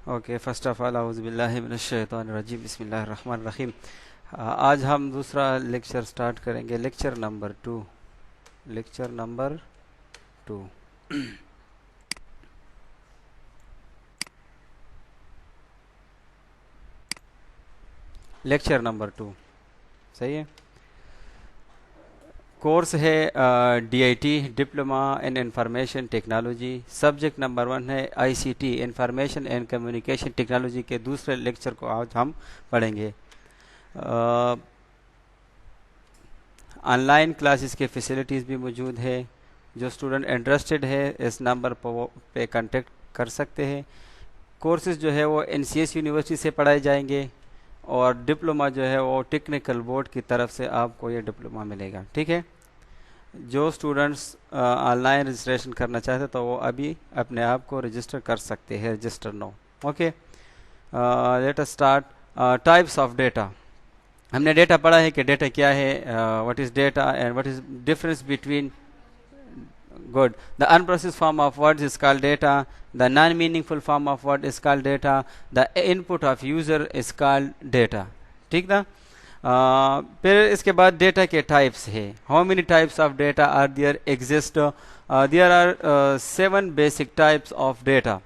Okay, first of all اعوذ باللہ من الشیطان الرجیم، بسم اللہ الرحمن الرحیم۔ آج ہم دوسرا لیکچر سٹارٹ کریں گے، lecture number 2۔ Lecture number 2 lecture number 2 صحیح ہے۔ کورس ہے D I T, diploma in information technology. Subject number 1 ہے I C T, information and communication technology کے دوسرے لیکچر کو آج ہم پڑھیں گے۔ آن لائن کلاسز کے فیسلٹیز بھی موجود ہے، جو اسٹوڈنٹ انٹرسٹڈ ہے اس نمبر پہ کانٹیکٹ کر سکتے ہیں۔ کورسز جو ہے وہ این سی ایس یونیورسٹی سے پڑھائے جائیں گے، اور ڈپلوما جو ہے وہ ٹیکنیکل بورڈ کی طرف سے آپ کو یہ ڈپلوما ملے گا، ٹھیک ہے۔ جو اسٹوڈنٹس آن لائن رجسٹریشن کرنا چاہتے تو وہ ابھی اپنے آپ کو رجسٹر کر سکتے ہیں، register now. Okay, let us start. Types of data. ہم نے ڈیٹا پڑھا ہے کہ ڈیٹا کیا ہے، what is data and what is difference between good. The unprocessed form of words is called data. The non-meaningful form of word is called data. The input of user is called data. ٹھیک نا؟ پھر اس کے بعد data کے types ہے۔ How many types of data are there exist? There are 7 basic types of data.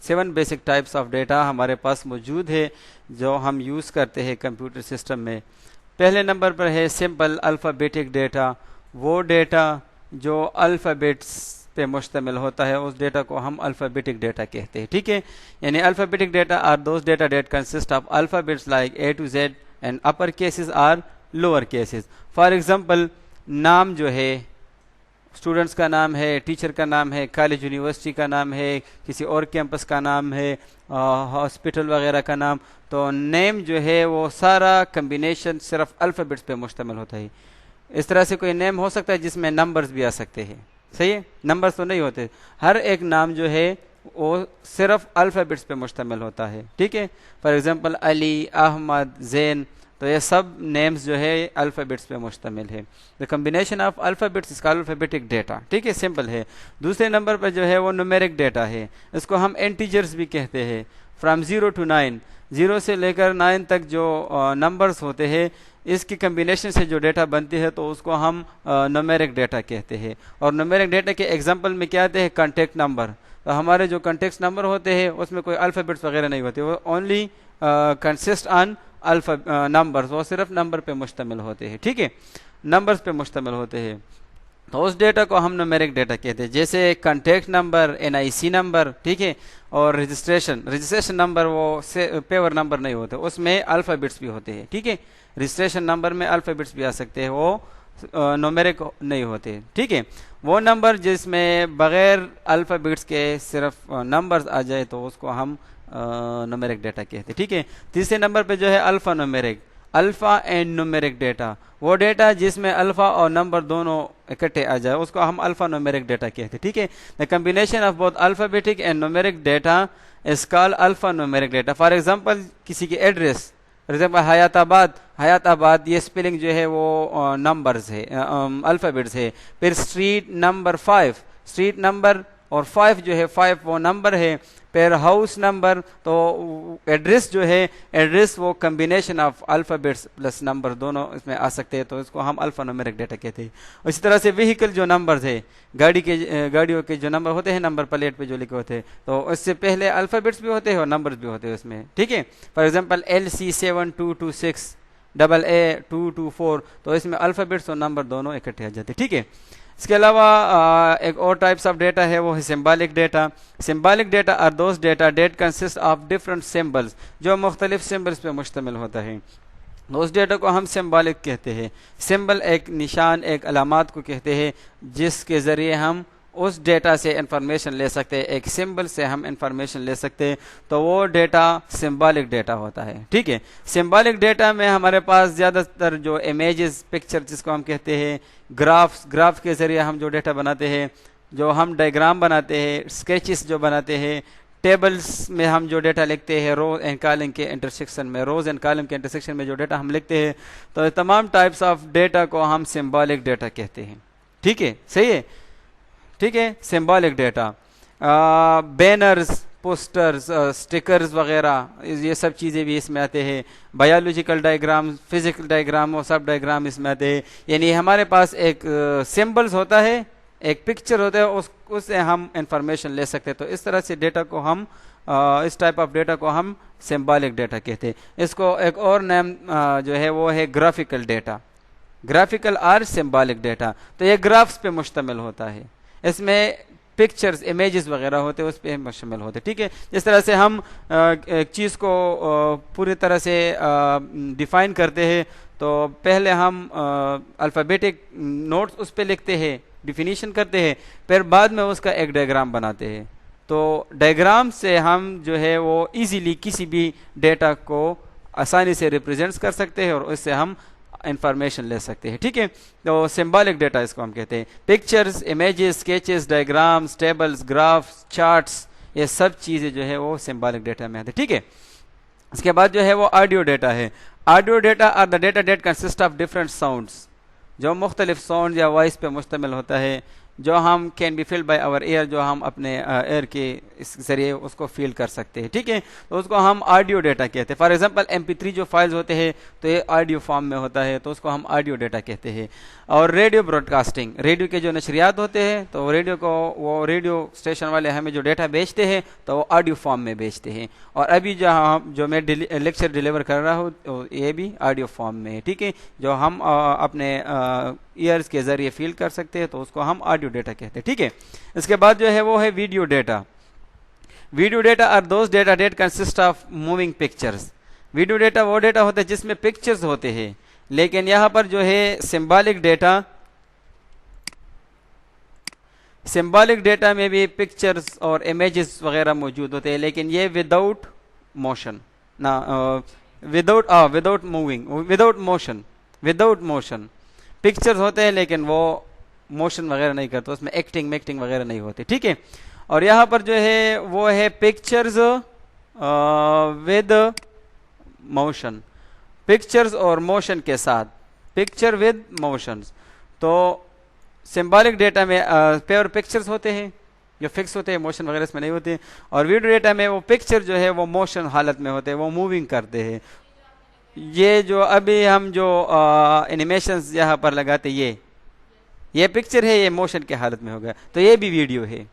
7 basic types of data ہمارے پاس موجود ہے جو ہم یوز کرتے ہیں کمپیوٹر سسٹم میں۔ پہلے نمبر پر ہے سمپل الفابیٹک ڈیٹا۔ وہ ڈیٹا جو الفابیٹس پہ مشتمل ہوتا ہے، اس ڈیٹا کو ہم الفابیٹک ڈیٹا کہتے ہیں، ٹھیک ہے۔ یعنی alphabetic data are those data that consist of alphabets like A to Z and upper cases or lower cases. For example, نام جو ہے، اسٹوڈنٹس کا نام ہے، ٹیچر کا نام ہے، کالج یونیورسٹی کا نام ہے، کسی اور کیمپس کا نام ہے، ہاسپٹل وغیرہ کا نام، تو نیم جو ہے وہ سارا کمبینیشن صرف الفابیٹس پہ مشتمل ہوتا ہے۔ اس طرح سے کوئی نیم ہو سکتا ہے جس میں نمبرز بھی آ سکتے ہیں، صحیح ہے، نمبرز تو نہیں ہوتے۔ ہر ایک نام جو ہے وہ صرف الفابیٹس پہ مشتمل ہوتا ہے، ٹھیک ہے۔ فار ایگزامپل علی، احمد، زین، تو یہ سب نیمز جو ہے الفابیٹس پہ مشتمل ہے۔ دا کمبینیشن آف الفابیٹس اس کا الفابیٹک ڈیٹا، ٹھیک ہے، سمپل ہے۔ دوسرے نمبر پہ جو ہے وہ نومیرک ڈیٹا ہے، اس کو ہم انٹیجرز بھی کہتے ہیں۔ فرام 0 to 9، 0 سے لے کر 9 تک جو نمبرز ہوتے ہیں، اس کی کمبینیشن سے جو ڈیٹا بنتی ہے تو اس کو ہم نومیرک ڈیٹا کہتے ہیں۔ اور نومیرک ڈیٹا کے ایگزامپل میں کیا آتے ہیں؟ Contact number. تو ہمارے جو کانٹیکٹ نمبر ہوتے ہیں اس میں کوئی الفابیٹس وغیرہ نہیں ہوتے، وہ اونلی کنسسٹ آن نمبرز، وہ صرف نمبر پہ مشتمل ہوتے ہیں، ٹھیک ہے، نمبرز پہ مشتمل ہوتے ہیں۔ تو اس ڈیٹا کو ہم نومیرک ڈیٹا کہتے ہیں، جیسے کانٹیکٹ نمبر، این آئی سی نمبر، ٹھیک ہے، اور رجسٹریشن نمبر وہ پیور نمبر نہیں ہوتے، اس میں الفابیٹس بھی ہوتے ہیں، ٹھیک ہے۔ رجسٹریشن نمبر میں الفابیٹس بھی آ سکتے ہیں، وہ نومیرک نہیں ہوتے، ٹھیک ہے۔ وہ نمبر جس میں بغیر الفابیٹس کے صرف نمبرز آ جائے تو اس کو ہم نومیرک ڈیٹا کہتے ہیں، ٹھیک ہے۔ تیسرے نمبر پہ جو ہے alpha numeric, alpha and numeric data, وہ ڈیٹا جس میں الفا اور نمبر دونوں اکٹھے آ جائے اس کو ہم الفا نومیرک ڈیٹا کہتے ہیں، ٹھیک ہے۔ The combination of both alphabetic and numeric data is called alpha numeric data. For example, کسی کی ایڈریس، فار ایگزامپل حیات آباد، یہ اسپیلنگ جو ہے وہ نمبرز ہے، الفابیٹس ہے۔ پھر اسٹریٹ نمبر 5، اسٹریٹ نمبر اور 5 جو ہے 5 وہ نمبر ہے۔ پھر ہاؤس نمبر، تو ایڈریس جو ہے، ایڈریس وہ combination of alphabets plus number دونوں اس میں آ سکتے ہیں، تو اس کو ہم الفا نومیرک ڈیٹا کہتے ہیں۔ اسی طرح سے وہیکل جو نمبرز ہے، گاڑیوں کے جو نمبر ہوتے ہیں نمبر پلیٹ پہ جو لکھے ہوتے ہیں، تو اس سے پہلے الفابیٹس بھی ہوتے ہیں اور نمبرز بھی ہوتے ہیں اس میں، ٹھیک ہے۔ فار ایگزامپل LC7226 AA224، تو اس میں الفابیٹس اور نمبر دونوں اکٹھے آ جاتے ہیں، ٹھیک ہے۔ اس کے علاوہ ایک اور ٹائپس آف ڈیٹا ہے، وہ ہے symbolic data. Symbolic data are those data that consist of different symbols, جو مختلف سمبلز پہ مشتمل ہوتا ہے، اس ڈیٹا کو ہم سمبالک کہتے ہیں۔ سمبل ایک نشان، ایک علامات کو کہتے ہیں جس کے ذریعے ہم اس ڈیٹا سے انفارمیشن لے سکتے ہیں، ایک سمبل سے ہم انفارمیشن لے سکتے ہیں، تو وہ ڈیٹا سمبالک ڈیٹا ہوتا ہے، ٹھیک ہے۔ سمبالک ڈیٹا میں ہمارے پاس زیادہ تر جو امیجز، پکچر جس کو ہم کہتے ہیں، گراف کے ذریعے ہم جو ڈیٹا بناتے ہیں، جو ہم ڈائیگرام بناتے ہیں، اسکیچز جو بناتے ہیں، ٹیبلز میں ہم جو ڈیٹا لکھتے ہیں، روز اینڈ کالم کے انٹرسیکشن میں جو ڈیٹا ہم لکھتے ہیں، تو تمام ٹائپس آف ڈیٹا کو ہم سمبالک ڈیٹا کہتے ہیں، ٹھیک ہے، صحیح ہے، ٹھیک ہے۔ Symbolic data, banners, posters, stickers وغیرہ، یہ سب چیزیں بھی اس میں آتے ہیں. بایولوجیکل ڈائیگرام، فزیکل ڈائیگرام اور سب ڈائیگرام اس میں آتے ہیں. یعنی ہمارے پاس ایک سمبلز ہوتا ہے، ایک پکچر ہوتا ہے، اس سے ہم انفارمیشن لے سکتے ہیں. تو اس طرح سے ڈیٹا کو ہم اس ٹائپ آف ڈیٹا کو ہم سمبولک ڈیٹا کہتے ہیں. اس کو ایک اور نیم جو ہے وہ ہے گرافیکل ڈیٹا، گرافیکل اور سمبولک ڈیٹا. تو یہ گرافس پہ مشتمل ہوتا ہے، اس میں پکچرز، امیجز وغیرہ ہوتے ہیں، اس پہ مشتمل ہوتے ہیں. ٹھیک ہے، جس طرح سے ہم ایک چیز کو پوری طرح سے ڈیفائن کرتے ہیں تو پہلے ہم الفابیٹک نوٹس اس پہ لکھتے ہیں، ڈیفینیشن کرتے ہیں، پھر بعد میں اس کا ایک ڈائیگرام بناتے ہیں. تو ڈائیگرام سے ہم جو ہے وہ ایزیلی کسی بھی ڈیٹا کو آسانی سے ریپرزینٹس کر سکتے ہیں اور اس سے ہم انفارمیشن لے سکتے ہیں. ٹھیک ہے، تو سمبولک ڈیٹا اس کو ہم کہتے ہیں. Pictures, images, sketches, diagrams, tables, graphs, charts, یہ سب چیزیں جو ہے وہ سمبولک ڈیٹا میں آتے ہیں. ٹھیک ہے، اس کے بعد جو ہے وہ آڈیو ڈیٹا ہے. Audio data are the data that consist of different sounds, جو مختلف ساؤنڈ یا وائس پہ مشتمل ہوتا ہے، جو ہم can be feeled by our ear, جو ہم اپنے ایئر کے اس ذریعے اس کو فیل کر سکتے ہیں. ٹھیک ہے، تو اس کو ہم آڈیو ڈیٹا کہتے ہیں. فار ایگزامپل MP3 جو فائلز ہوتے ہیں تو یہ آڈیو فارم میں ہوتا ہے، تو اس کو ہم آڈیو ڈیٹا کہتے ہیں. اور ریڈیو براڈ کاسٹنگ، ریڈیو کے جو نشریات ہوتے ہیں تو ریڈیو کو وہ ریڈیو اسٹیشن والے ہمیں جو ڈیٹا بیچتے ہیں تو وہ آڈیو فارم میں بیچتے ہیں. اور ابھی جو میں لیکچر ڈیلیور کر رہا ہوں یہ بھی آڈیو فارم میں ہے. ٹھیک ہے، جو ہم اپنے ایئرز کے ذریعے فیل کر سکتے ہیں تو اس کو ہم آڈیو ڈیٹا کہتے ہیں. ٹھیک ہے، اس کے بعد جو ہے وہ ہے video data. Video data are those data that consist of moving pictures. Video data وہ ڈیٹا ہوتا ہے جس میں پکچرز ہوتے ہیں، لیکن یہاں پر جو ہے سمبولک ڈیٹا میں بھی پکچرز اور امیجز وغیرہ موجود ہوتے ہیں، لیکن یہ without motion, without motion. Pictures ہوتے ہیں لیکن وہ موشن وغیرہ نہیں کرتے، اس میں ایکٹنگ وغیرہ نہیں ہوتی. ٹھیک ہے، اور یہاں پر جو ہے وہ ہے پکچرز ود موشن، پکچرز اور موشن کے ساتھ، پکچر ود موشنز. تو سمبولک ڈیٹا میں پیور پکچرز ہوتے ہیں جو فکس ہوتے ہیں، موشن وغیرہ اس میں نہیں ہوتے ہیں. اور ویڈیو ڈیٹا میں وہ پکچر جو ہے وہ موشن حالت میں ہوتے ہیں، وہ موونگ کرتے ہیں. یہ جو ابھی ہم جو اینیمیشنز یہاں پر لگاتے یہ پکچر ہے، یہ موشن کے حالت میں ہو گیا، تو یہ بھی ویڈیو ہے.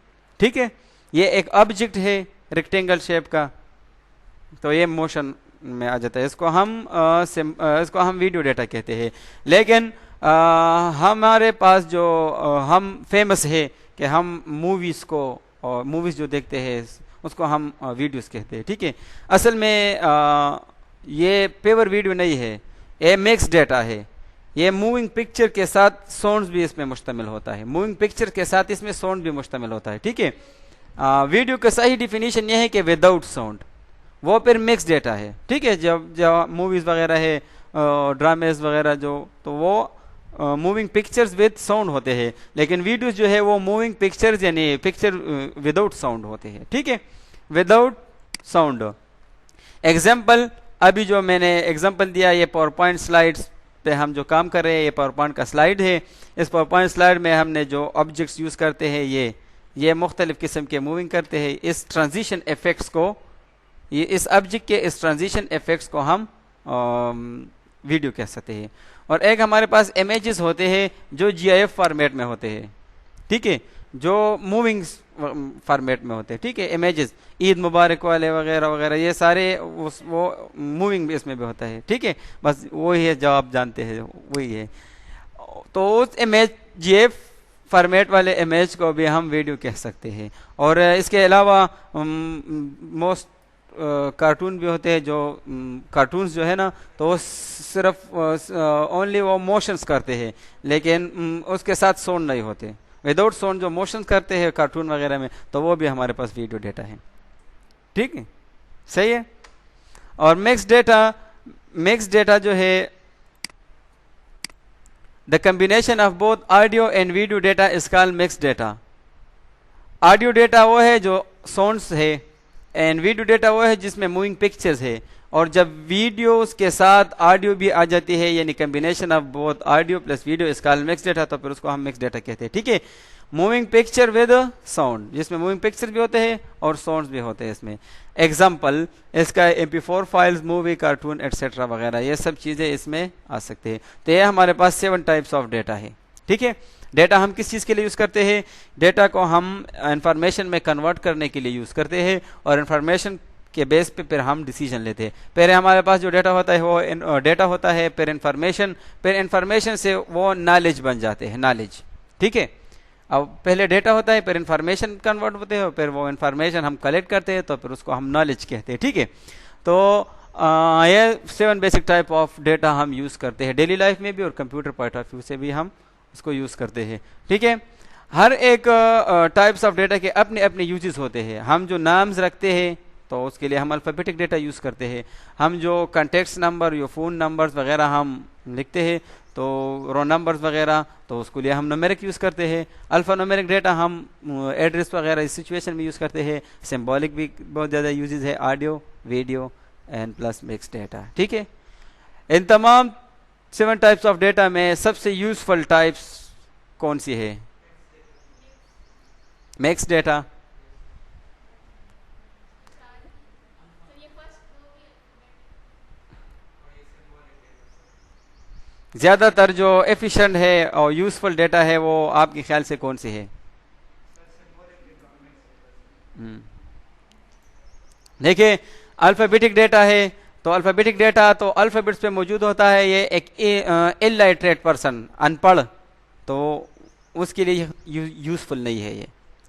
ٹھیک ہے، یہ ایک آبجیکٹ ہے ریکٹینگل شیپ کا، تو یہ موشن میں آ جاتا ہے. اس کو ہم ویڈیو ڈیٹا کہتے ہیں. لیکن ہمارے پاس جو ہم فیمس ہے کہ ہم موویز جو دیکھتے ہیں اس کو ہم ویڈیوز کہتے ہیں. ٹھیک ہے، اصل میں یہ پیور ویڈیو نہیں ہے، یہ مکس ڈیٹا ہے. یہ موونگ پکچر کے ساتھ ساؤنڈز بھی اس میں مشتمل ہوتا ہے، موونگ پکچر کے ساتھ اس میں ساؤنڈ بھی مشتمل ہوتا ہے. ٹھیک ہے، ویڈیو کا صحیح ڈیفینیشن یہ ہے کہ وداؤٹ ساؤنڈ، وہ پھر مکس ڈیٹا ہے. ٹھیک ہے، جب موویز وغیرہ ہے، ڈرامیز وغیرہ تو وہ موونگ پکچرز ود ساؤنڈ ہوتے ہیں، لیکن ویڈیوز جو ہے وہ موونگ پکچرز یعنی پکچر وداؤٹ ساؤنڈ ہوتے ہیں. ٹھیک ہے، وداؤٹ ساؤنڈ. ایگزامپل، ابھی جو میں نے ایگزامپل دیا، یہ پاور پوائنٹ سلائڈس پہ ہم جو کام کر رہے ہیں، یہ پاور پوائنٹ کا سلائڈ ہے. اس پاور پوائنٹ سلائڈ میں ہم نے جو آبجیکٹس یوز کرتے ہیں یہ مختلف قسم کے موونگ کرتے ہیں. اس ٹرانزیشن ایفیکٹس کو، اس آبجیکٹ کے اس ٹرانزیشن ایفیکٹس کو ہم ویڈیو کہہ سکتے ہیں. اور ایک ہمارے پاس امیجز ہوتے ہیں جو GIF فارمیٹ میں ہوتے ہیں. ٹھیک ہے، جو موونگ فارمیٹ میں ہوتے ہیں. ٹھیک ہے، امیجز عید مبارک والے وغیرہ وغیرہ، یہ سارے وہ موونگ اس میں بھی ہوتا ہے. ٹھیک ہے، بس وہی ہے جو آپ جانتے ہیں، وہی ہے. تو اس امیج GIF فارمیٹ والے امیج کو بھی ہم ویڈیو کہہ سکتے ہیں. اور اس کے علاوہ موسٹ کارٹون بھی ہوتے ہیں، جو کارٹونز جو ہے نا تو وہ صرف اونلی وہ موشنز کرتے ہیں، لیکن اس کے ساتھ ساؤنڈ نہیں ہوتے. وداؤٹ ساؤنڈ جو موشنز کرتے ہیں کارٹون وغیرہ میں، تو وہ بھی ہمارے پاس ویڈیو ڈیٹا ہے. ٹھیک ہے، صحیح ہے. اور مکس ڈیٹا جو ہے، the combination of both audio and video data is called mixed data. Audio data وہ ہے جو ساؤنڈس ہے، اینڈ ویڈیو ڈیٹا وہ ہے جس میں موونگ پکچرز ہے. اور جب ویڈیوز کے ساتھ آڈیو بھی آ جاتی ہے، یعنی combination of both audio plus video is call mix data, تو پھر اس کو ہم مکس ڈیٹا کہتے ہیں. ٹھیک ہے، موونگ پکچر ود ساؤنڈ، جس میں موونگ پکچر بھی ہوتے ہیں اور ساؤنڈز بھی ہوتے ہیں اس میں. ایگزامپل اس کا MP4 files, movie, cartoon etcetera وغیرہ، یہ سب چیزیں اس میں آ سکتے ہیں. تو یہ ہمارے پاس 7 ٹائپس آف ڈیٹا ہے. ٹھیک ہے. ڈیٹا ہم کس چیز کے لیے یوز کرتے ہیں؟ ڈیٹا کو ہم انفارمیشن میں کنورٹ کرنے کے لیے یوز کرتے ہیں، اور انفارمیشن کے بیس پہ پھر ہم ڈیسیجن لیتے ہیں. پہلے ہمارے پاس جو ڈیٹا ہوتا ہے وہ ڈیٹا ہوتا ہے، پھر انفارمیشن سے وہ نالج بن جاتے ہیں، نالج. ٹھیک ہے. اب پہلے ڈیٹا ہوتا ہے، پھر انفارمیشن کنورٹ ہوتے ہیں، پھر وہ انفارمیشن ہم کلیکٹ کرتے ہیں، تو پھر اس کو ہم نالج کہتے ہیں. ٹھیک ہے. تو یہ 7 بیسک ٹائپ آف ڈیٹا ہم یوز کرتے ہیں ڈیلی لائف میں بھی، اور کمپیوٹر پوائنٹ آف ویو سے بھی ہم اس کو یوز کرتے ہیں. ٹھیک ہے. ہر ایک ٹائپس آف ڈیٹا کے اپنے اپنے یوزز ہوتے ہیں. ہم جو نامز رکھتے ہیں تو اس کے لیے ہم الفابیٹک ڈیٹا یوز کرتے ہیں. ہم جو کانٹیکٹس نمبر یا فون نمبرز وغیرہ ہم لکھتے ہیں، تو رو نمبرز وغیرہ، تو اس کے لیے ہم نومیرک یوز کرتے ہیں. الفا نومیرک ڈیٹا ہم ایڈریس وغیرہ اس سچویشن میں یوز کرتے ہیں. سمبولک بھی بہت زیادہ یوزز ہے، audio, video and plus mix data. ٹھیک ہے. ان تمام 7 ٹائپس آف ڈیٹا میں سب سے یوزفل ٹائپس کون سی ہے؟ Mix data. زیادہ تر جو ایفیشینٹ ہے اور یوزفل ڈیٹا ہے وہ آپ کے خیال سے کون سی ہے؟ دیکھیں، الفابیٹک ڈیٹا ہے تو الفابیٹک ڈیٹا تو الفابیٹس پہ موجود ہوتا ہے. یہ ایک illiterate پرسن، ان پڑھ، تو اس کے لیے یوزفل نہیں ہے یہ.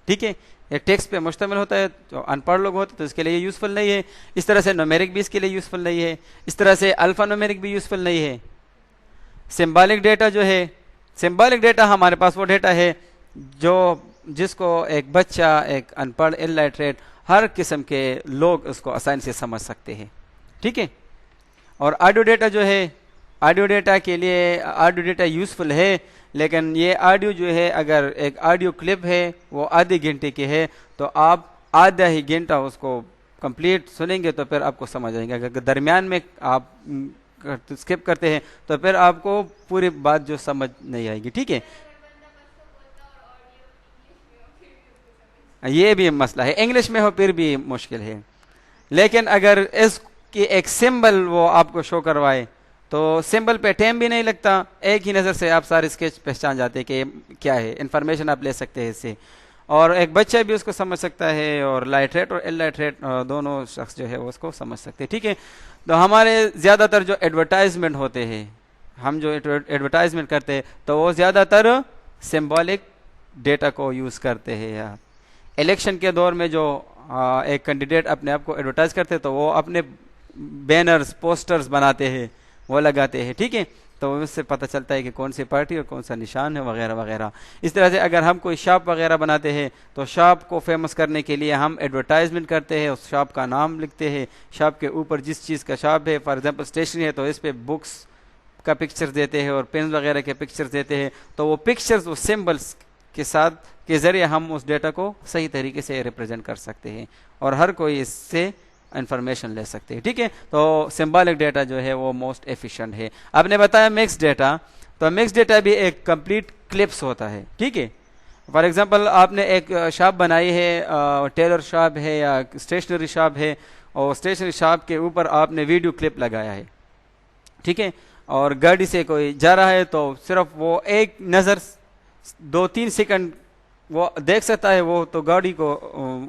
ٹھیک ہے. یہ ٹیکسٹ پہ مشتمل ہوتا ہے، جو ان پڑھ لوگ ہوتے ہیں تو اس کے لیے یوزفل نہیں ہے. اس طرح سے نومیرک بھی اس کے لیے یوزفل نہیں ہے. اس طرح سے الفا نومیرک بھی یوزفل نہیں ہے. سمبولک ڈیٹا جو ہے، سمبولک ڈیٹا ہمارے پاس وہ ڈیٹا ہے جس کو ایک بچہ، ایک ان پڑھ، illiterate، ہر قسم کے لوگ اس کو آسانی سے سمجھ سکتے ہیں. ٹھیک ہے. اور آڈیو ڈیٹا جو ہے، آڈیو ڈیٹا کے لیے آڈیو ڈیٹا یوزفل ہے، لیکن یہ آڈیو جو ہے، اگر ایک آڈیو کلپ ہے وہ آدھے گھنٹے کی ہے تو آپ آدھا ہی گھنٹہ اس کو کمپلیٹ سنیں گے تو پھر آپ کو سمجھ آئیں گے. اگر درمیان میں آپ اسکپ کرتے ہیں تو پھر آپ کو پوری بات جو سمجھ نہیں آئے گی. ٹھیک ہے. یہ بھی مسئلہ ہے، انگلش میں ہو پھر بھی مشکل ہے. لیکن اگر اس کی ایک سمبل وہ آپ کو شو کروائے تو سمبل پہ ٹائم بھی نہیں لگتا، ایک ہی نظر سے آپ سارے اسکیچ پہچان جاتے ہیں کہ کیا ہے، انفارمیشن آپ لے سکتے ہیں اس سے، اور ایک بچہ بھی اس کو سمجھ سکتا ہے، اور لائٹریٹ اور illiterate دونوں شخص جو ہے وہ اس کو سمجھ سکتے ہیں. ٹھیک ہے. تو ہمارے زیادہ تر جو ایڈورٹائزمنٹ ہوتے ہیں، ہم جو ایڈورٹائزمنٹ کرتے ہیں تو وہ زیادہ تر سمبولک ڈیٹا کو یوز کرتے ہیں. الیکشن کے دور میں جو ایک کینڈیڈیٹ اپنے آپ کو ایڈورٹائز کرتے تو وہ اپنے بینرز، پوسٹرز بناتے ہیں، وہ لگاتے ہیں. ٹھیک ہے. تو اس سے پتہ چلتا ہے کہ کون سی پارٹی اور کون سا نشان ہے وغیرہ وغیرہ. اس طرح سے اگر ہم کوئی شاپ وغیرہ بناتے ہیں تو شاپ کو فیمس کرنے کے لیے ہم ایڈورٹائزمنٹ کرتے ہیں، اس شاپ کا نام لکھتے ہیں، شاپ کے اوپر جس چیز کا شاپ ہے، فار ایگزامپل اسٹیشنری ہے تو اس پہ بکس کا پکچر دیتے ہیں اور پینز وغیرہ کے پکچر دیتے ہیں. تو وہ پکچرز، وہ سمبلس کے ساتھ کے ذریعے ہم اس ڈیٹا کو صحیح طریقے سے ریپرزینٹ کر سکتے ہیں، اور ہر کوئی اس سے انفارمیشن لے سکتے ہیں. ٹھیک ہے. تو سمبولک ڈیٹا جو ہے وہ موسٹ ایفیشینٹ ہے. آپ نے بتایا مکس ڈیٹا، تو مکس ڈیٹا بھی ایک کمپلیٹ کلپس ہوتا ہے. ٹھیک ہے. فار ایگزامپل آپ نے ایک شاپ بنائی ہے، ٹیلر شاپ ہے یا اسٹیشنری شاپ ہے، اور اسٹیشنری شاپ کے اوپر آپ نے ویڈیو کلپ لگایا ہے. ٹھیک ہے. اور گاڑی سے کوئی جا رہا ہے تو صرف وہ ایک نظر 2-3 سیکنڈ وہ دیکھ سکتا ہے، وہ تو گاڑی کو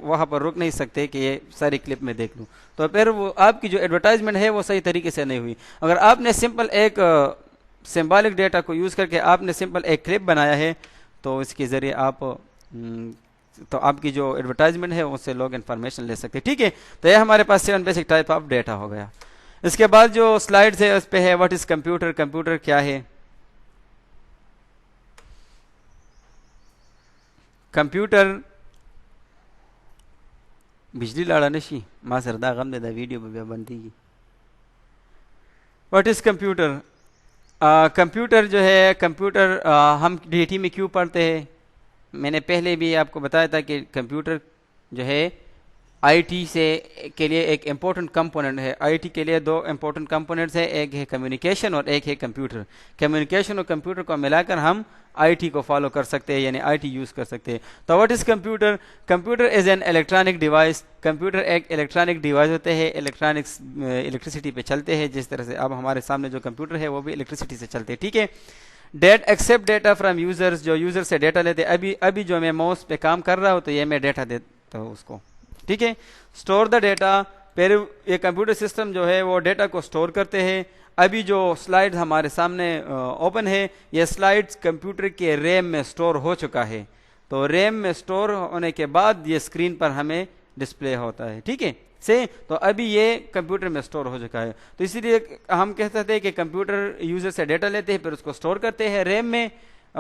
وہاں پر روک نہیں سکتے کہ یہ ساری کلپ میں دیکھ لوں. تو پھر وہ آپ کی جو ایڈورٹائزمنٹ ہے وہ صحیح طریقے سے نہیں ہوئی. اگر آپ نے سمپل ایک سمبولک ڈیٹا کو یوز کر کے آپ نے سمپل ایک کلپ بنایا ہے تو اس کے ذریعے آپ کی جو ایڈورٹائزمنٹ ہے اس سے لوگ انفارمیشن لے سکتے. ٹھیک ہے. تو یہ ہمارے پاس 7 بیسک ٹائپ آف ڈیٹا ہو گیا. اس کے بعد جو سلائڈز ہے اس پہ ہے واٹ از کمپیوٹر. کمپیوٹر کیا ہے؟ کمپیوٹر بجلی لاڑا نشی ما سر دا غم دے دا ویڈیو بیا بنتی گی. What is computer? کمپیوٹر جو ہے، کمپیوٹر ہم DT میں کیوں پڑھتے ہیں؟ میں نے پہلے بھی آپ کو بتایا تھا کہ کمپیوٹر جو ہے آئی ٹی سے کے لیے ایک امپورٹنٹ کمپوننٹ ہے. آئی ٹی کے لیے دو امپورٹنٹ کمپوننٹس ہیں, ایک ہے کمیونیکیشن اور ایک ہے کمپیوٹر. کمیونیکیشن اور کمپیوٹر کو ملا کر ہم آئی ٹی کو فالو کر سکتے ہیں, یعنی آئی ٹی یوز کر سکتے ہیں. تو what is computer? Computer is an electronic device. Computer ایک الیکٹرانک ڈیوائس ہوتے ہیں, الیکٹریسٹی پہ چلتے ہیں, جس طرح سے اب ہمارے سامنے جو کمپیوٹر ہے وہ بھی الیکٹریسٹی سے چلتے ہیں. ٹھیک ہے. ایکسیپٹ ڈیٹا فرام یوزرز, جو یوزر سے ڈیٹا لیتے. ابھی جو میں ماؤس پہ کام کر رہا ہوں تو یہ میں ڈیٹا دیتا ہوں اس کو. ٹھیک ہے. اسٹور دا ڈیٹا, پھر یہ کمپیوٹر سسٹم جو ہے وہ ڈیٹا کو اسٹور کرتے ہیں. ابھی جو سلائڈ ہمارے سامنے اوپن ہے, یہ سلائڈ کمپیوٹر کے ریم میں اسٹور ہو چکا ہے. تو ریم میں اسٹور ہونے کے بعد یہ اسکرین پر ہمیں ڈسپلے ہوتا ہے. ٹھیک ہے. تو ابھی یہ کمپیوٹر میں اسٹور ہو چکا ہے. تو اسی لیے ہم کہتے تھے کہ کمپیوٹر یوزر سے ڈیٹا لیتے ہیں, پھر اس کو اسٹور کرتے ہیں ریم میں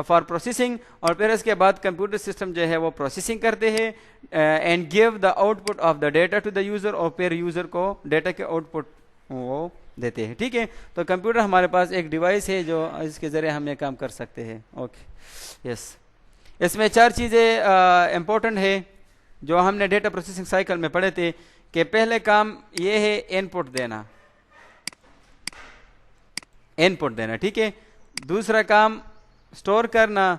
فار پروسیسنگ, اور پھر اس کے بعد کمپیوٹر سسٹم جو ہے وہ پروسیسنگ کرتے ہیں and give the output of the data to the user, اور پھر یوزر کو ڈیٹا کے آؤٹ پٹ وہ دیتے ہیں. ٹھیک ہے. تو کمپیوٹر ہمارے پاس ایک ڈیوائس ہے جو اس کے ذریعے ہم یہ کام کر سکتے ہیں. اوکے. یس. اس میں 4 چیزیں امپورٹنٹ ہے جو ہم نے ڈیٹا پروسیسنگ سائیکل میں پڑھے تھے, کہ پہلے کام یہ ہے ان پٹ دینا, ٹھیک ہے. دوسرا کام اسٹور کرنا,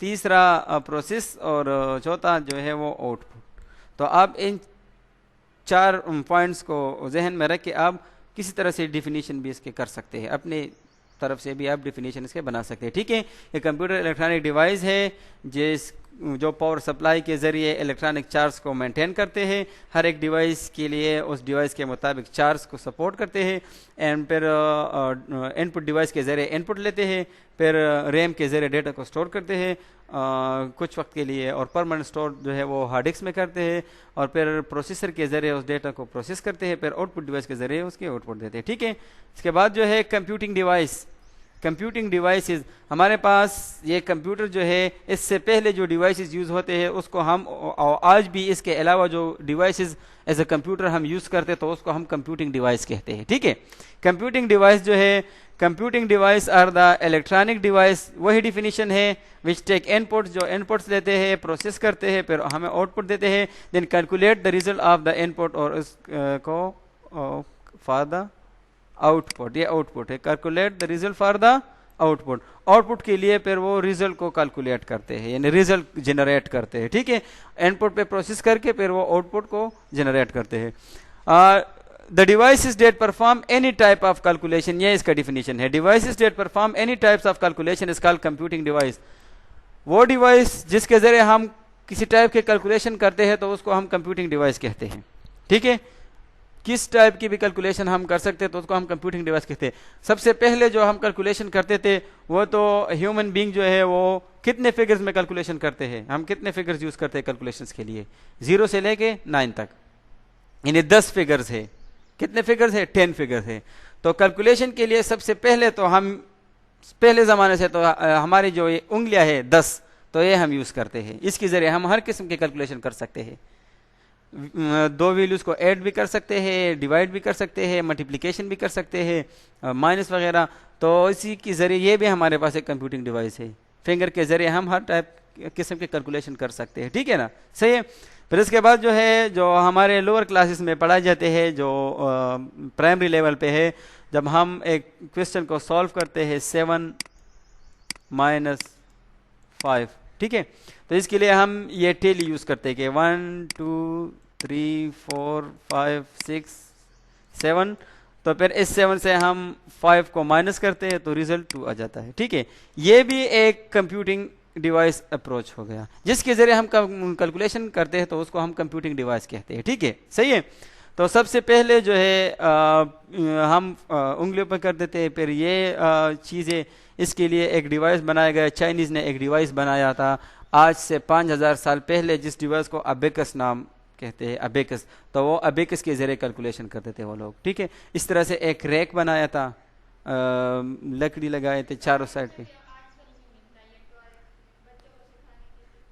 تیسرا پروسیس, اور چوتھا جو ہے وہ آؤٹ پٹ. تو آپ ان 4 پوائنٹس کو ذہن میں رکھ کے آپ کسی طرح سے ڈیفینیشن بھی اس کے کر سکتے ہیں, اپنے طرف سے بھی آپ ڈیفینیشن اس کے بنا سکتے ہیں. ٹھیک ہے. یہ کمپیوٹر الیکٹرانک ڈیوائس ہے جو پاور سپلائی کے ذریعے الیکٹرانک چارج کو مینٹین کرتے ہیں. ہر ایک ڈیوائس کے لیے اس ڈیوائس کے مطابق چارج کو سپورٹ کرتے ہیں, اینڈ پھر ان پٹ ڈیوائس کے ذریعے ان پٹ لیتے ہیں, پھر ریم کے ذریعے ڈیٹا کو اسٹور کرتے ہیں کچھ وقت کے لیے, اور پرماننٹ اسٹور جو ہے وہ ہارڈ ڈسک میں کرتے ہیں, اور پھر پروسیسر کے ذریعے اس ڈیٹا کو پروسیس کرتے ہیں, پھر آؤٹ پٹ ڈیوائس کے ذریعے اس کے آؤٹ پٹ دیتے ہیں. ٹھیک ہے. اس کے بعد جو ہے کمپیوٹنگ ڈیوائسز, ہمارے پاس یہ کمپیوٹر جو ہے, اس سے پہلے جو ڈیوائسز یوز ہوتے ہیں اس کو ہم آج بھی اس کے علاوہ جو ڈیوائسز ایز اے کمپیوٹر ہم یوز کرتے ہیں تو اس کو ہم کمپیوٹنگ ڈیوائس کہتے ہیں. ٹھیک ہے. کمپیوٹنگ ڈیوائس جو ہے, computing device are the electronic device, وہی ڈیفینیشن ہے وچ ٹیک ان پٹ, جو ان پٹس لیتے ہیں, پروسیس کرتے ہیں, پھر ہمیں آؤٹ پٹ دیتے ہیں, then calculate the result of the input, اور اس کو فار دا آؤٹ پٹ, یہ آؤٹ پٹ ہے, calculate the result for the out put. Out put کے لیے پھر وہ ریزلٹ کو کیلکولیٹ کرتے ہیں, یعنی ریزلٹ جنریٹ کرتے ہیں. ٹھیک ہے. ان پٹ پہ پروسیس کر کے پھر وہ آؤٹ پٹ کو جنریٹ کرتے ہیں. The devices that perform any type of calculation, یہ اس کا ڈیفینیشن ہے. Devices that perform any types of calculation is called computing device. وہ ڈیوائس جس کے ذریعے ہم کسی ٹائپ کے کیلکولیشن کرتے ہیں تو اس کو ہم کمپیوٹنگ ڈیوائس کہتے ہیں. ٹھیک ہے. کس ٹائپ کی بھی کیلکولیشن ہم کر سکتے ہیں تو اس کو ہم کمپیوٹنگ ڈیوائس کہتے ہیں. سب سے پہلے جو ہم کیلکولیشن کرتے تھے وہ تو ہیومن بینگ جو ہے وہ کتنے فگرز میں کیلکولیشن کرتے ہیں, ہم کتنے فگرز یوز کرتے ہیں کیلکولیشنس کے لیے, 0 سے لے کے 9 تک, یعنی 10 فگرز ہے. کتنے فگرز ہے؟ 10 فگرز ہے. تو کیلکولیشن کے لیے سب سے پہلے تو ہم پہلے زمانے سے تو ہماری جو یہ انگلیاں ہے 10, تو یہ ہم یوز کرتے ہیں. اس کے ذریعے ہم ہر قسم کی کیلکولیشن کر سکتے ہیں. 2 ویلیوز کو ایڈ بھی کر سکتے ہیں, ڈیوائڈ بھی کر سکتے ہیں, ملٹیپلیکیشن بھی کر سکتے ہیں, مائنس وغیرہ. تو اسی کے ذریعے یہ بھی ہمارے پاس ایک کمپیوٹنگ ڈیوائس ہے. فنگر کے ذریعے ہم ہر ٹائپ قسم کی کیلکولیشن کر سکتے ہیں. ٹھیک ہے نا. صحیح ہے. پھر اس کے بعد جو ہے جو ہمارے لوور کلاسز میں پڑھائے جاتے ہیں, جو پرائمری لیول پہ ہے, جب ہم ایک کوشچن کو سالو کرتے ہیں 7 - 5. ٹھیک ہے. تو اس کے لیے ہم یہ ٹیلی یوز کرتے ہیں کہ 1 2 3 4 5 6 7. تو پھر اس 7 سے ہم 5 کو مائنس کرتے ہیں تو ریزلٹ 2 آ جاتا ہے. ٹھیک ہے. یہ بھی ایک کمپیوٹنگ ڈیوائس اپروچ ہو گیا جس کے ذریعے ہم کیلکولیشن کرتے ہیں تو اس کو ہم کمپیوٹنگ ڈیوائس کہتے ہیں. ٹھیک ہے. صحیح ہے. تو سب سے پہلے جو ہے ہم انگلیوں پہ کر دیتے ہیں, پھر یہ چیزیں اس کے لیے ایک ڈیوائس بنایا گیا. چائنیز نے ایک ڈیوائس بنایا تھا آج سے 5000 سال پہلے, جس ڈیوائس کو ابیکس نام کہتے ہیں, ابیکس. تو وہ ابیکس کے ذریعے کیلکولیشن کرتے تھے وہ لوگ. ٹھیک ہے. اس طرح سے ایک ریک بنایا تھا, لکڑی لگائے تھے چاروں سائڈ پہ.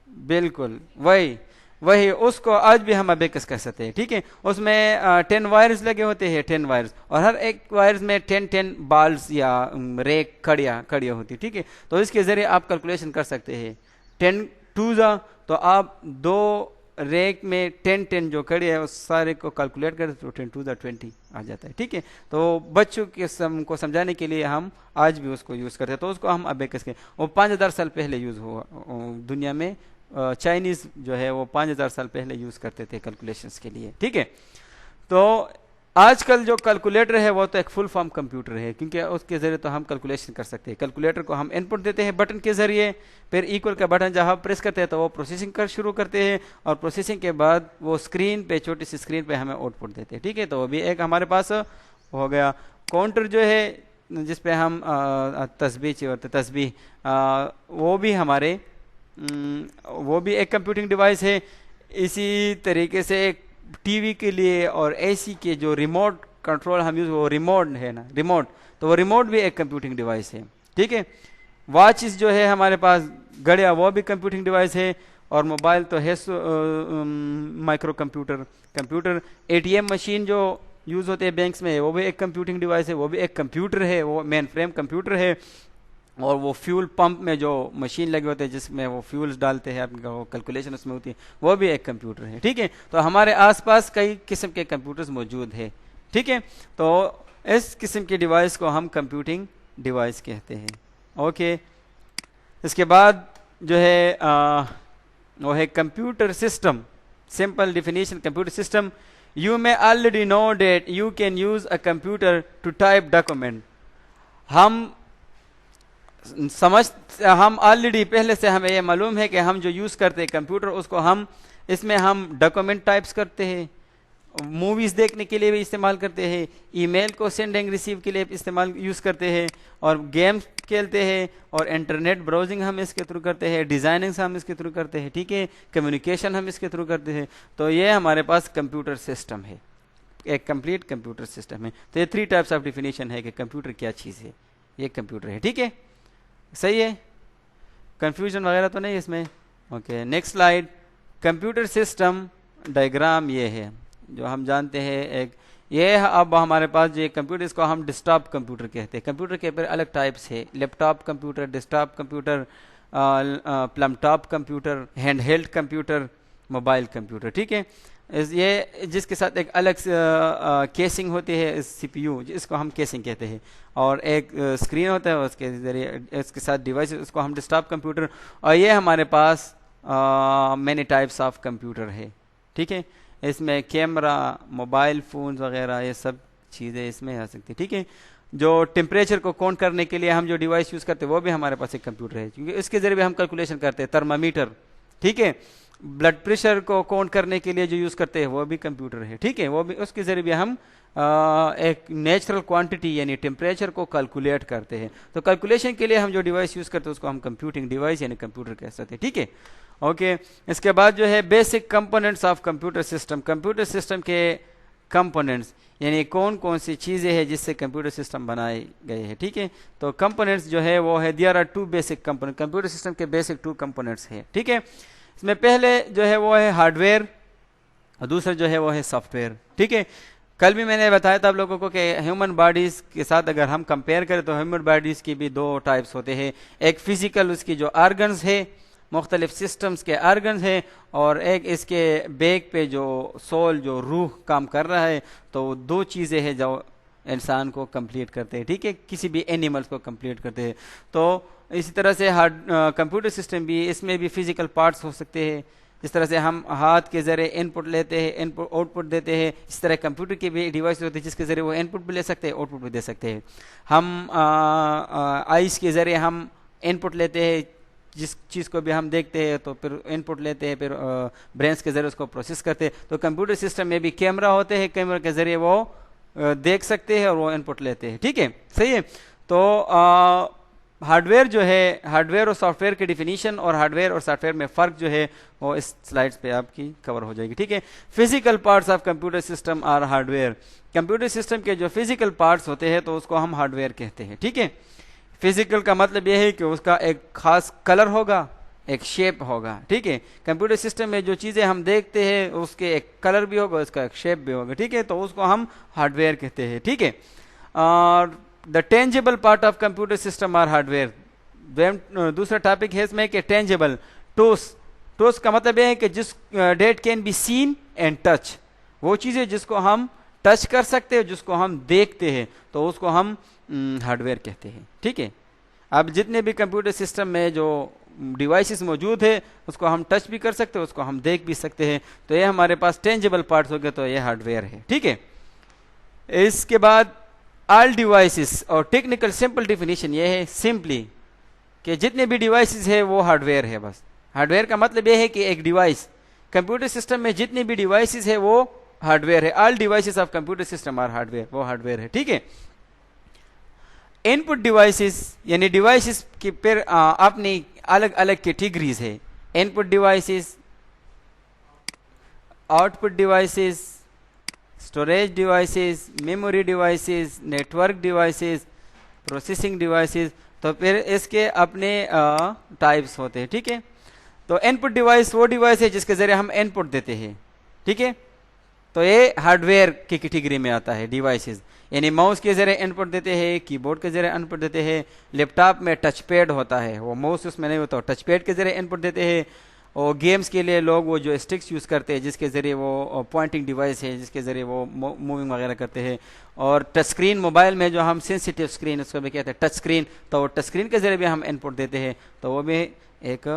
بالکل وہی اس کو آج بھی ہم ابیکس کر سکتے ہیں. ٹھیک ہے. اس میں 10 وائرز لگے ہوتے ہیں, 10 وائرز, اور ہر ایک وائرز میں 10 بالز یا ریک کڑیاں ہوتی. ٹھیک ہے. تو اس کے ذریعے آپ کیلکولیشن کر سکتے ہیں. 10 2 تو آپ 2 ریک میں 10 جو کڑی ہے اس سارے کو کیلکولیٹ کرتے تو 10 to the 20 آ جاتا ہے. ٹھیک ہے, تو بچوں کے کو سمجھانے کے لیے ہم آج بھی اس کو یوز کرتے ہیں, تو اس کو ہم ابیکس کے, وہ 5000 سال پہلے یوز ہوا دنیا میں. چائنیز جو ہے وہ 5000 سال پہلے یوز کرتے تھے کیلکولیشنس کے لیے. ٹھیک ہے, تو آج کل جو کیلکولیٹر ہے وہ تو ایک فل فارم کمپیوٹر ہے, کیونکہ اس کے ذریعے تو ہم کیلکولیشن کر سکتے ہیں. کیلکولیٹر کو ہم ان پٹ دیتے ہیں بٹن کے ذریعے, پھر ایکول کا بٹن جہاں پریس کرتے ہیں تو وہ پروسیسنگ شروع کرتے ہیں, اور پروسیسنگ کے بعد وہ اسکرین پہ, چھوٹی سی اسکرین پہ ہمیں آؤٹ پٹ دیتے ہیں. ٹھیک ہے, تو وہ بھی ایک ہمارے پاس ہو گیا. کاؤنٹر جو ہے جس پہ ہم تسبیح وہ بھی ہمارے وہ بھی ایک کمپیوٹنگ ڈیوائس ہے. اسی طریقے سے ٹی وی کے لیے اور اے سی کے جو ریموٹ کنٹرول ہم یوز, وہ ریموٹ ہے نا, ریموٹ, تو وہ ریموٹ بھی ایک کمپیوٹنگ ڈیوائس ہے. ٹھیک ہے, واچز جو ہے ہمارے پاس, گھڑیاں, وہ بھی کمپیوٹنگ ڈیوائس ہے. اور موبائل تو ہے microcomputer. A T M machine جو یوز ہوتے ہیں بینکس میں, وہ بھی ایک کمپیوٹنگ ڈیوائس ہے, وہ بھی ایک کمپیوٹر ہے, وہ مین فریم کمپیوٹر ہے. اور وہ فیول پمپ میں جو مشین لگے ہوتے ہیں جس میں وہ فیولز ڈالتے ہیں, آپ کا وہ کیلکولیشن اس میں ہوتی ہے, وہ بھی ایک کمپیوٹر ہے. ٹھیک ہے, تو ہمارے آس پاس کئی قسم کے کمپیوٹرز موجود ہیں. ٹھیک ہے, تو اس قسم کے ڈیوائس کو ہم کمپیوٹنگ ڈیوائس کہتے ہیں. اوکے, اس کے بعد جو ہے وہ ہے computer system. Simple definition computer system: you may already know that you can use a computer to type document. ہم آلریڈی پہلے سے ہمیں یہ معلوم ہے کہ ہم جو یوز کرتے ہیں کمپیوٹر, اس کو اس میں ہم ڈاکومنٹ ٹائپس کرتے ہیں, موویز دیکھنے کے لیے بھی استعمال کرتے ہیں, ای میل کو سینڈنگ ریسیو کے لیے یوز کرتے ہیں, اور گیمز کھیلتے ہیں, اور انٹرنیٹ براؤزنگ ہم اس کے تھرو کرتے ہیں, ڈیزائننگ ہم اس کے تھرو کرتے ہیں. ٹھیک ہے, کمیونیکیشن ہم اس کے تھرو کرتے ہیں. تو یہ ہمارے پاس کمپیوٹر سسٹم ہے, ایک کمپلیٹ کمپیوٹر سسٹم ہے. تو یہ 3 ٹائپس آف ڈیفینیشن ہے کہ کمپیوٹر کیا چیز ہے. یہ کمپیوٹر ہے. ٹھیک ہے, صحیح ہے, کنفیوژن وغیرہ تو نہیں اس میں. Okay, next slide. Computer system diagram یہ ہے جو ہم جانتے ہیں. ایک یہ اب ہمارے پاس جو کمپیوٹر, اس کو ہم ڈیسک ٹاپ کمپیوٹر کہتے ہیں. کمپیوٹر کے پھر الگ ٹائپس ہے: laptop computer, desktop computer, palmtop computer, handheld computer, mobile computer. ٹھیک ہے, یہ جس کے ساتھ ایک الگ کیسنگ ہوتی ہے, سی پی یو, جس کو ہم کیسنگ کہتے ہیں, اور ایک اسکرین ہوتا ہے, اس کے ذریعے اس کے ساتھ ڈیوائس, اس کو ہم ڈیسک ٹاپ کمپیوٹر. اور یہ ہمارے پاس مینی ٹائپس آف کمپیوٹر ہے. ٹھیک ہے, اس میں کیمرہ, موبائل فونز وغیرہ یہ سب چیزیں اس میں آ سکتی. ٹھیک ہے, جو ٹیمپریچر کو کاؤنٹ کرنے کے لیے ہم جو ڈیوائس یوز کرتے ہیں وہ بھی ہمارے پاس ایک کمپیوٹر ہے, کیونکہ اس کے ذریعے بھی ہم کیلکولیشن کرتے ہیں. تھرمامیٹر, ٹھیک ہے, بلڈ پریشر کو کاؤنٹ کرنے کے لیے جو یوز کرتے ہیں وہ بھی کمپیوٹر ہے. ٹھیک ہے, وہ بھی اس کے ذریعے بھی ہم ایک نیچرل کوانٹٹی یعنی ٹیمپریچر کو کیلکولیٹ کرتے ہیں. تو کیلکولیشن کے لیے ہم جو ڈیوائس یوز کرتے ہیں اس کو ہم کمپیوٹنگ ڈیوائس یعنی کمپیوٹر کہہ سکتے ہیں. ٹھیک ہے, اوکے. اس کے بعد جو ہے basic components of computer system. Computer system کے کمپوننٹس یعنی کون کون سی چیزیں ہیں جس سے کمپیوٹر سسٹم بنائے گئے ہیں. ٹھیک ہے, تو کمپوننٹس جو ہے وہ ہے, there are 2 basic component. Computer system کے بیسک 2 کمپوننٹس ہیں. ٹھیک ہے, اس میں پہلے جو ہے وہ ہے ہارڈ ویئر, اور دوسرا جو ہے وہ ہے سافٹ ویئر. ٹھیک ہے, کل بھی میں نے بتایا تھا آپ لوگوں کو کہ ہیومن باڈیز کے ساتھ اگر ہم کمپیئر کریں تو ہیومن باڈیز کی بھی 2 ٹائپس ہوتے ہیں. ایک فزیکل, اس کی جو آرگنز ہے, مختلف سسٹمز کے آرگنز ہیں, اور ایک اس کے بیک پہ جو سول, جو روح کام کر رہا ہے. تو 2 چیزیں ہیں جو انسان کو کمپلیٹ کرتے ہیں. ٹھیک ہے, کسی بھی اینیملس کو کمپلیٹ کرتے ہیں. تو اسی طرح سے کمپیوٹر سسٹم بھی, اس میں بھی فزیکل پارٹس ہو سکتے ہیں. جس طرح سے ہم ہاتھ کے ذریعے ان پٹ لیتے ہیں, آؤٹ پٹ دیتے ہیں, اس طرح کمپیوٹر کے بھی ڈیوائس ہوتے ہیں جس کے ذریعے وہ ان پٹ بھی لے سکتے ہیں, آؤٹ پٹ بھی دے سکتے ہیں. ہم آئیز کے ذریعے ہم ان پٹ لیتے ہیں, جس چیز کو بھی ہم دیکھتے ہیں تو پھر ان پٹ لیتے ہیں, پھر برینس کے ذریعے اس کو پروسیس کرتے ہیں. تو کمپیوٹر سسٹم میں بھی کیمرہ ہوتے ہیں, کیمرے کے ذریعے وہ دیکھ سکتے ہیں اور وہ ان پٹ لیتے ہیں. ٹھیک ہے, صحیح ہے. تو ہارڈ ویئر جو ہے, ہارڈ ویئر اور سافٹ ویئر کی ڈیفینیشن اور ہارڈ ویئر اور سافٹ ویئر میں فرق جو ہے وہ اس سلائڈس پہ آپ کی کور ہو جائے گی. ٹھیک ہے, physical parts of computer system اور ہارڈ ویئر. کمپیوٹر سسٹم کے جو فزیکل پارٹس ہوتے ہیں تو اس کو ہم ہارڈ ویئر کہتے ہیں. ٹھیک ہے, فزیکل کا مطلب یہ ہے کہ اس کا ایک خاص کلر ہوگا, ایک شیپ ہوگا. ٹھیک ہے, کمپیوٹر سسٹم میں جو چیزیں ہم دیکھتے ہیں اس کے ایک کلر بھی ہوگا, اس کا ایک شیپ بھی ہوگا. ٹھیک ہے, تو اس کو ہم ہارڈ ویئر کہتے ہیں. ٹھیک ہے, اور the tangible part of computer system اور ہارڈ ویئر. دوسرا ٹاپک ہے اس میں کہ ٹینجیبل ٹوس, ٹوز کا مطلب یہ ہے کہ جس that can be seen and touch, وہ چیزیں جس کو ہم ٹچ کر سکتے ہیں، جس کو ہم دیکھتے ہیں، تو اس کو ہم ہارڈ ویئر کہتے ہیں. ٹھیک ہے. اب جتنے بھی کمپیوٹر سسٹم میں جو ڈیوائسز موجود ہے اس کو ہم ٹچ بھی کر سکتے ہیں، اس کو ہم دیکھ بھی سکتے ہیں، تو یہ ہمارے پاس ٹینجیبل پارٹس ہو گئے، تو یہ ہارڈ ویئر ہے. ٹھیک ہے. اس کے بعد آل ڈیوائسز اور ٹیکنیکل سمپل ڈیفینیشن یہ ہے سمپلی کہ جتنے بھی ڈیوائسز ہے وہ ہارڈ ویئر ہے. بس ہارڈ ویئر کا مطلب یہ ہے کہ ایک ڈیوائس کمپیوٹر سسٹم میں جتنے بھی ڈیوائسز ہے وہ ہارڈ ویئر ہے. All devices of computer system are hardware, وہ ہارڈ ویئر ہے. ٹھیک ہے. ان پٹ ڈیوائسز یعنی ڈیوائسز کی پھر اپنی الگ الگ کیٹیگریز ہے. Input devices, output devices, storage devices, memory devices, network devices, processing devices, تو پھر اس کے اپنے ٹائپس ہوتے ہیں. ٹھیک ہے. تو ان پٹ ڈیوائس وہ ڈیوائس ہے جس کے ذریعے ہم ان پٹ دیتے ہیں. ٹھیک ہے. تو یہ ہارڈ ویئر کی کیٹیگری میں آتا ہے ڈیوائسز، یعنی ماؤس کے ذریعے ان پٹ دیتے ہیں، کی بورڈ کے ذریعے ان پٹ دیتے ہیں، لیپ ٹاپ میں ٹچ پیڈ ہوتا ہے، وہ ماؤس اس میں نہیں ہوتا، ٹچ پیڈ کے ذریعے ان پٹ دیتے ہیں. اور گیمز کے لیے لوگ وہ جو اسٹکس یوز کرتے ہیں جس کے ذریعے وہ پوائنٹنگ ڈیوائس ہے جس کے ذریعے وہ موونگ وغیرہ کرتے ہیں. اور ٹچ اسکرین موبائل میں جو ہم سینسیٹیو اسکرین اس کو بھی کہتے ہیں ٹچ اسکرین، تو وہ ٹچ اسکرین کے ذریعے بھی ہم ان پٹ دیتے ہیں، تو وہ بھی ایک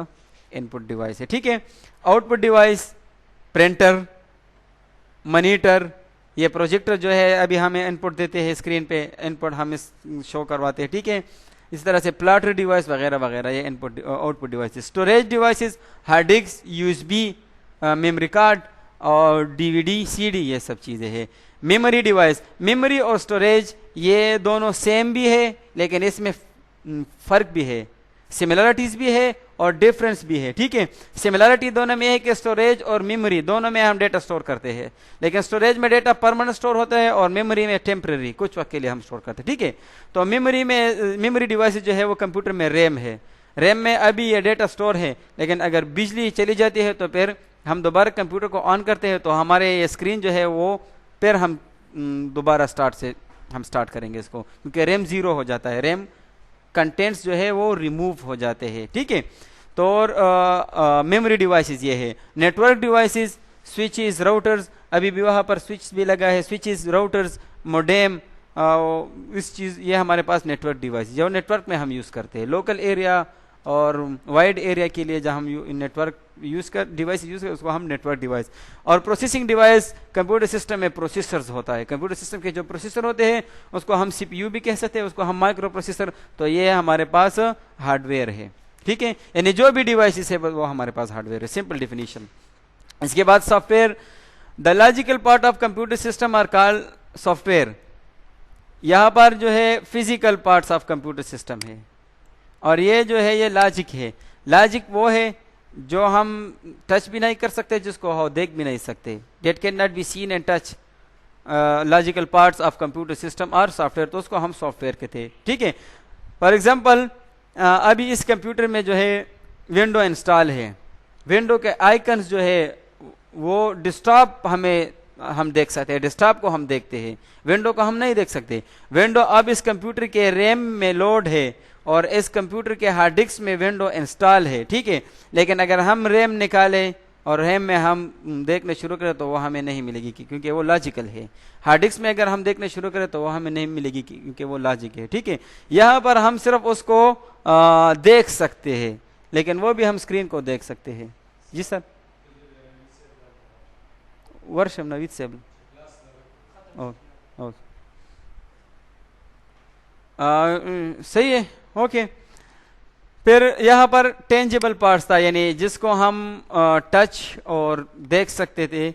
ان پٹ ڈیوائس ہے. ٹھیک ہے. Out put device printer, monitor, یہ پروجیکٹر جو ہے ابھی ہمیں ان پٹ دیتے ہیں اسکرین پہ، ان پٹ ہم شو کرواتے ہیں. ٹھیک ہے. اس طرح سے پلاٹر ڈیوائس وغیرہ وغیرہ یہ input output device. Storage devices hard disk, U S B, memory card اور D V D, C D, یہ سب چیزیں ہیں. میموری ڈیوائس، میموری اور اسٹوریج یہ دونوں سیم بھی ہے لیکن اس میں فرق بھی ہے، سملرٹیز بھی ہے اور ڈفرینس بھی ہے. ٹھیک ہے. سملرٹی دونوں میں ہے کہ اسٹوریج اور میموری دونوں میں ہم ڈیٹا اسٹور کرتے ہیں، لیکن اسٹوریج میں ڈیٹا پرماننٹ اسٹور ہوتا ہے اور میموری میں ٹیمپرری، کچھ وقت کے لیے ہم اسٹور کرتے ہیں. ٹھیک ہے. تو میموری ڈیوائس جو ہے وہ کمپیوٹر میں ریم ہے، ریم میں ابھی یہ ڈیٹا اسٹور ہے، لیکن اگر بجلی چلی جاتی ہے تو پھر ہم دوبارہ کمپیوٹر کو آن کرتے ہیں تو ہمارے یہ اسکرین جو ہے وہ پھر ہم دوبارہ اسٹارٹ کریں گے اس کو، کیونکہ ریم زیرو ہو جاتا ہے، ریم کنٹینٹس جو ہے وہ ریموو ہو جاتے ہیں. ٹھیک ہے. تو میموری ڈیوائسز یہ ہے. نیٹورک ڈیوائسز، سوئچز، راؤٹرز، ابھی بھی وہاں پر سوئچ بھی لگا ہے، سوئچز، راؤٹرز، موڈیم، یہ ہمارے پاس نیٹورک ڈیوائس جو نیٹورک میں ہم یوز کرتے ہیں. لوکل ایریا اور وائڈ ایریا کے لیے جہاں ہم نیٹورک ڈیوائس یوز کرتے اس کو ہم نیٹورک ڈیوائس. اور پروسیسنگ ڈیوائس، کمپیوٹر سسٹم میں پروسیسرز ہوتا ہے، کمپیوٹر سسٹم کے جو پروسیسر ہوتے ہیں اس کو ہم سی پی یو بھی کہہ سکتے ہیں، اس کو ہم مائکرو پروسیسر، تو یہ ہمارے پاس ہارڈ ویئر ہے. ٹھیک ہے. یعنی جو بھی ڈیوائسز ہے وہ ہمارے پاس ہارڈ ویئر ہے. Simple definition. اس کے بعد software. The logical part of computer system are call software. یہاں پر جو ہے physical parts of computer system ہے اور یہ جو ہے یہ لاجک ہے. لاجک وہ ہے جو ہم ٹچ بھی نہیں کر سکتے، جس کو ہم دیکھ بھی نہیں سکتے. That can not be seen and touch. Logical parts of computer system are software, تو اس کو ہم سافٹ ویئر کہتے ہیں. ٹھیک ہے. فار ایگزامپل ابھی اس کمپیوٹر میں جو ہے ونڈو انسٹال ہے، ونڈو کے آئیکنز جو ہے وہ ڈیسکٹاپ ہم دیکھ سکتے ہیں، ڈیسکٹاپ کو ہم دیکھتے ہیں، ونڈو کو ہم نہیں دیکھ سکتے. ونڈو اب اس کمپیوٹر کے ریم میں لوڈ ہے اور اس کمپیوٹر کے ہارڈ ڈسک میں ونڈو انسٹال ہے. ٹھیک ہے. لیکن اگر ہم ریم نکالیں اور ریم میں ہم دیکھنا شروع کریں تو وہ ہمیں نہیں ملے گی کیونکہ وہ لاجیکل ہے. ہارڈ ڈسک میں اگر ہم دیکھنا شروع کریں تو وہ ہمیں نہیں ملے گی کیونکہ وہ لاجک ہے. ٹھیک ہے. یہاں پر ہم صرف اس کو دیکھ سکتے ہیں لیکن وہ بھی ہم اسکرین کو دیکھ سکتے ہیں. جی سر. ورشم نوید سیبل. صحیح ہے. اوکے. پھر یہاں پر ٹینجیبل پارٹس تھا، یعنی جس کو ہم ٹچ اور دیکھ سکتے تھے.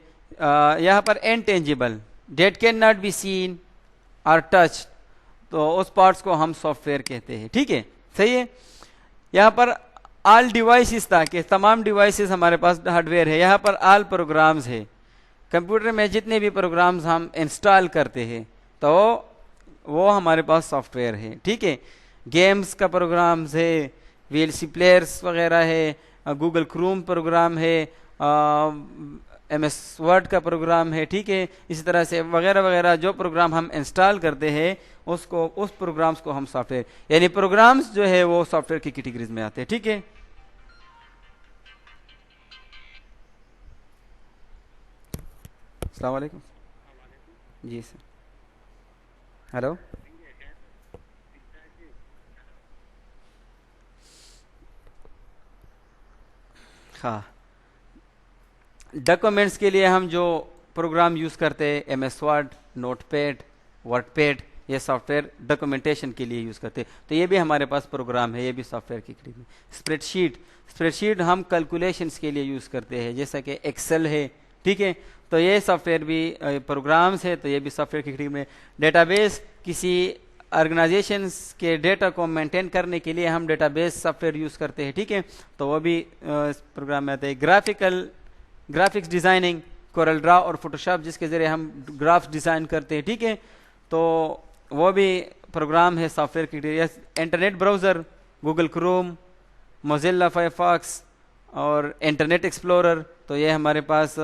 یہاں پر intangible, that can not be seen اور ٹچ، تو اس پارٹس کو ہم سافٹ ویئر کہتے ہیں. ٹھیک ہے. صحیح ہے. یہاں پر آل ڈیوائسز تھا کہ تمام ڈیوائسز ہمارے پاس ہارڈ ویئر ہے. یہاں پر آل پروگرامز ہے، کمپیوٹر میں جتنے بھی پروگرامز ہم انسٹال کرتے ہیں تو وہ ہمارے پاس سافٹ ویئر ہے. ٹھیک ہے. گیمز کا پروگرامز ہے، وی ایل سی پلیئرس وغیرہ ہے، گوگل کروم پروگرام ہے، ایم ایس ورڈ کا پروگرام ہے. ٹھیک ہے. اسی طرح سے وغیرہ وغیرہ جو پروگرام ہم انسٹال کرتے ہیں اس پروگرامز کو ہم سافٹ ویئر، یعنی پروگرامز جو ہے وہ سافٹ ویئر کی کیٹیگریز میں آتے ہیں. ٹھیک ہے. السلام علیکم. جی سر. ہلو. ہاں, ڈاکومنٹس کے لیے ہم جو پروگرام یوز کرتے ہیں M S Word, Notepad, WordPad, یہ سافٹ ویئر ڈاکومنٹیشن کے لیے یوز کرتے ہیں, تو یہ بھی ہمارے پاس پروگرام ہے, یہ بھی سافٹ ویئر کی کیٹیگری میں. اسپریڈ شیٹ ہم کیلکولیشنس کے لیے یوز کرتے ہیں, جیسا کہ ایکسل ہے, ٹھیک ہے, تو یہ سافٹ ویئر بھی پروگرامس ہے, تو یہ بھی سافٹ ویئر کی کیٹیگری میں. ڈیٹا بیس, کسی آرگنائزیشنس کے ڈیٹا کو مینٹین کرنے کے لیے ہم data base soft where use کرتے ہیں, ٹھیک ہے, تو وہ بھی پروگرام میں آتے ہیں. گرافکس ڈیزائننگ, کورل ڈرا اور فوٹوشاپ جس کے ذریعے ہم گرافس ڈیزائن کرتے ہیں, ٹھیک ہے, تو وہ بھی پروگرام ہے سافٹ ویئر کی. Internet browser, Google Chrome, Mozilla Firefox اور انٹرنیٹ ایکسپلورر, تو یہ ہمارے پاس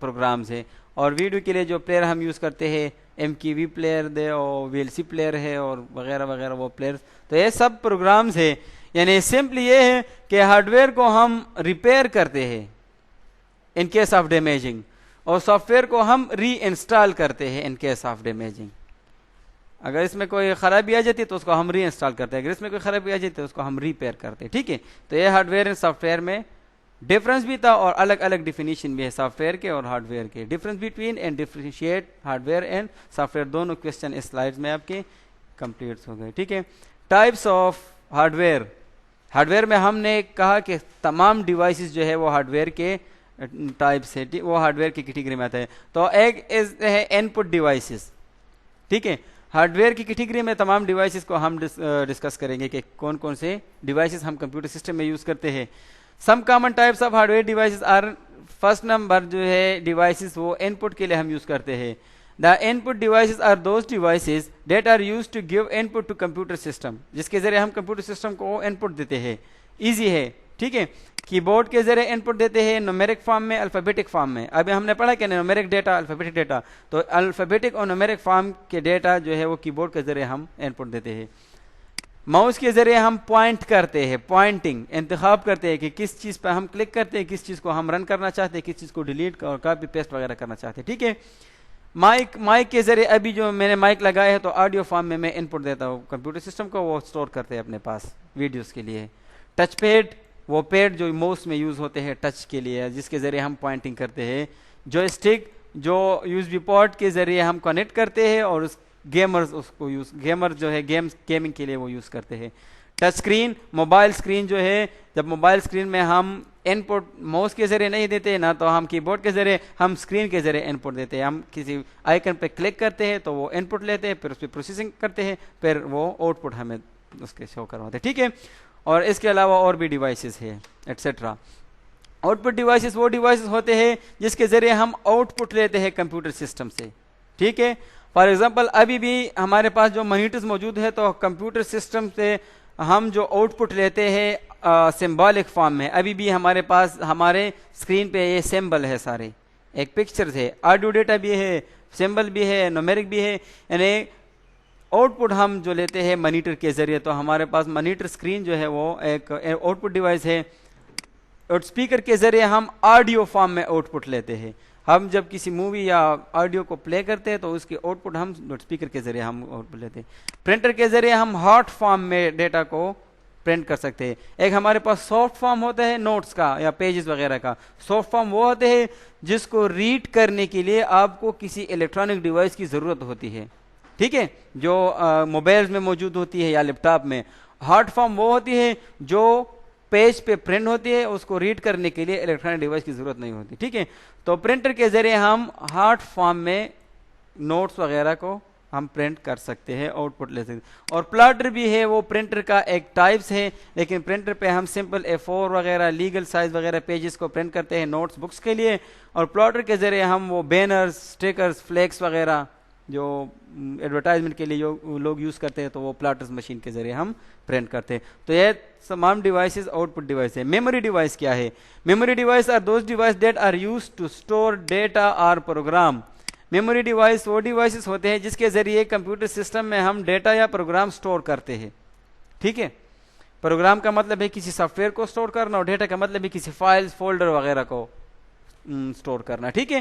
پروگرامز ہیں. اور ویڈیو کے لیے جو پلیئر ہم یوز کرتے ہیں ایم کی وی پلیئر دے اور وی ایل سی پلیئر ہے اور وغیرہ وغیرہ وہ پلیئرز, تو یہ سب پروگرامز ہیں. یعنی سمپلی یہ ہے کہ ہارڈ ویئر کو ہم ریپیئر کرتے ہیں ان کیس آف ڈیمیجنگ, اور سافٹ ویئر کو ہم ری انسٹال کرتے ہیں ان کیس آف ڈیمیجنگ. اگر اس میں کوئی خرابی آ جاتی ہے تو اس کو ہم ری انسٹال کرتے ہیں, اگر اس میں کوئی خرابی آ جاتی ہے تو اس کو ہم ریپیئر کرتے ہیں, ٹھیک ہے. تو یہ hard where and soft where میں ڈفرینس بھی تھا اور الگ الگ ڈیفینیشن بھی ہے سافٹ ویئر کے اور ہارڈ ویئر کے. Difference between and differentiate hard where and soft where, دونوں کوشچن اس سلائڈز میں آپ کے کمپلیٹ ہو گئے, ٹھیک ہے. Types of hard where. Hard where میں ہم نے کہا کہ تمام ڈیوائسز جو ہے وہ ہارڈ ویئر کے ٹائپس ہے, وہ ہارڈ ویئر کی کیٹیگری میں آتا ہے. تو ایک ہے ان پٹ ڈیوائسز, ٹھیک ہے. ہارڈ ویئر کی کیٹیگری میں تمام ڈیوائسز کو ہم ڈسکس کریں گے کہ کون کون سے ڈیوائسز ہم کمپیوٹر سسٹم میں یوز کرتے ہیں. Some common types of hardware devices are, first number جو ہے ڈیوائسز وہ ان پٹ کے لیے ہم یوز کرتے ہیں. The input devices are those devices that are use to give input to computer system, جس کے ذریعے ہم کمپیوٹر سسٹم کو ان پٹ دیتے ہیں. ایزی ہے, ٹھیک ہے. کی بورڈ کے ذریعے ان پٹ دیتے ہیں نومیرک فارم میں, الفابیٹک فارم میں. ابھی ہم نے پڑھا کہ نومیرک ڈیٹا, الفابیٹک ڈیٹا, تو الفابیٹک اور نومیرک فارم کے ڈیٹا جو ہے وہ کی بورڈ کے ذریعے ہم ان پٹ دیتے ہیں. ماؤس کے ذریعے ہم پوائنٹ کرتے ہیں, پوائنٹنگ انتخاب کرتے ہیں کہ کس چیز پہ ہم کلک کرتے ہیں, کس چیز کو ہم رن کرنا چاہتے ہیں, کس چیز کو ڈیلیٹ اور کاپی پیسٹ وغیرہ کرنا چاہتے ہیں, ٹھیک ہے. مائک کے ذریعے ابھی جو میں نے مائک لگایا ہے تو آڈیو فارم میں ان پٹ دیتا ہوں کمپیوٹر سسٹم کو, وہ اسٹور کرتے ہیں اپنے پاس ویڈیوز کے لیے. ٹچ پیڈ, وہ پیڈ جو ماؤس میں یوز ہوتے ہیں ٹچ کے لیے, جس کے ذریعے ہم پوائنٹنگ کرتے ہیں. جو اسٹک جو یوز بی پورٹ کے ذریعے ہم کنیکٹ کرتے ہیں اور گیمرز اس کو گیمر جو ہے گیمنگ کے لیے وہ یوز کرتے ہیں. ٹچ اسکرین, موبائل اسکرین جو ہے, جب موبائل اسکرین میں ہم ان پٹ ماؤس کے ذریعے نہیں دیتے نا, تو ہم کی بورڈ کے ذریعے ہم اسکرین کے ذریعے ان پٹ دیتے ہیں. ہم کسی آئیکن پہ کلک کرتے ہیں تو وہ ان پٹ لیتے ہیں, پھر اس پہ پروسیسنگ کرتے ہیں, پھر وہ آؤٹ پٹ ہمیں اس کے شو کرواتے ہیں, ٹھیک ہے. اور اس کے علاوہ اور بھی ڈیوائسز ہے ایٹسٹرا. آؤٹ پٹ ڈیوائسز وہ ڈیوائسز ہوتے ہیں جس کے ذریعے ہم آؤٹ پٹ لیتے ہیں کمپیوٹر سسٹم سے, ٹھیک ہے. فار ایگزامپل ابھی بھی ہمارے پاس جو مانیٹرز موجود ہے تو کمپیوٹر سسٹم سے ہم جو آؤٹ پٹ لیتے ہیں سمبولک فارم میں, ابھی بھی ہمارے پاس ہمارے اسکرین پہ یہ سمبل ہے سارے, ایک پکچرز ہے, آڈیو ڈیٹا بھی ہے, سمبل بھی ہے, نومیرک بھی ہے. یعنی آؤٹ پٹ ہم جو لیتے ہیں مانیٹر کے ذریعے, تو ہمارے پاس مانیٹر اسکرین جو ہے وہ ایک آؤٹ پٹ ڈیوائس ہے. اور اسپیکر کے ذریعے ہم آڈیو فارم میں آؤٹ پٹ لیتے ہیں. ہم جب کسی مووی یا آڈیو کو پلے کرتے ہیں تو اس کی آؤٹ پٹ ہم اسپیکر کے ذریعے ہم آؤٹ پٹ لیتے ہیں. پرنٹر کے ذریعے ہم ہارڈ فارم میں ڈیٹا کو پرنٹ کر سکتے ہیں. ایک ہمارے پاس سافٹ فارم ہوتا ہے نوٹس کا یا پیجز وغیرہ کا. سافٹ فارم وہ ہوتے ہیں جس کو ریڈ کرنے کے لیے آپ کو کسی الیکٹرانک ڈیوائس کی ضرورت ہوتی ہے, ٹھیک ہے, جو موبائلز میں موجود ہوتی ہے یا لیپ ٹاپ میں. ہارڈ فارم وہ ہوتی ہے جو پیج پہ پرنٹ ہوتی ہے, اس کو ریڈ کرنے کے لیے الیکٹرانک ڈیوائس کی ضرورت نہیں ہوتی, ٹھیک ہے. تو پرنٹر کے ذریعے ہم ہارڈ فارم میں نوٹس وغیرہ کو ہم پرنٹ کر سکتے ہیں, آؤٹ پٹ لے سکتے ہیں. اور پلاٹر بھی ہے, وہ پرنٹر کا ایک ٹائپس ہے, لیکن پرنٹر پہ ہم سمپل A4 وغیرہ لیگل سائز وغیرہ پیجز کو پرنٹ کرتے ہیں نوٹس بکس کے لیے. اور پلاٹر کے ذریعے ہم وہ بینرز, اسٹیکرز, فلیکس وغیرہ جو ایڈورٹائزمنٹ کے لیے جو لوگ یوز کرتے ہیں تو وہ پلاٹرز مشین کے ذریعے ہم پرنٹ کرتے ہیں. تو یہ تمام ڈیوائسز آؤٹ پٹ ڈیوائس ہے. میموری ڈیوائس کیا ہے؟ Memory device are those device that are use to store data اور پروگرام. میموری ڈیوائس وہ ڈیوائسز ہوتے ہیں جس کے ذریعے کمپیوٹر سسٹم میں ہم ڈیٹا یا پروگرام اسٹور کرتے ہیں, ٹھیک ہے. پروگرام کا مطلب ہے کسی سافٹ ویئر کو اسٹور کرنا, اور ڈیٹا کا مطلب ہے کسی فائلز, فولڈر وغیرہ کو اسٹور کرنا, ٹھیک ہے.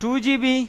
2 GB,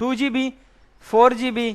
2 GB, 4 GB,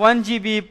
1 GB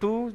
2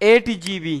8 GB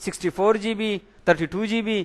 64 GB, 32 GB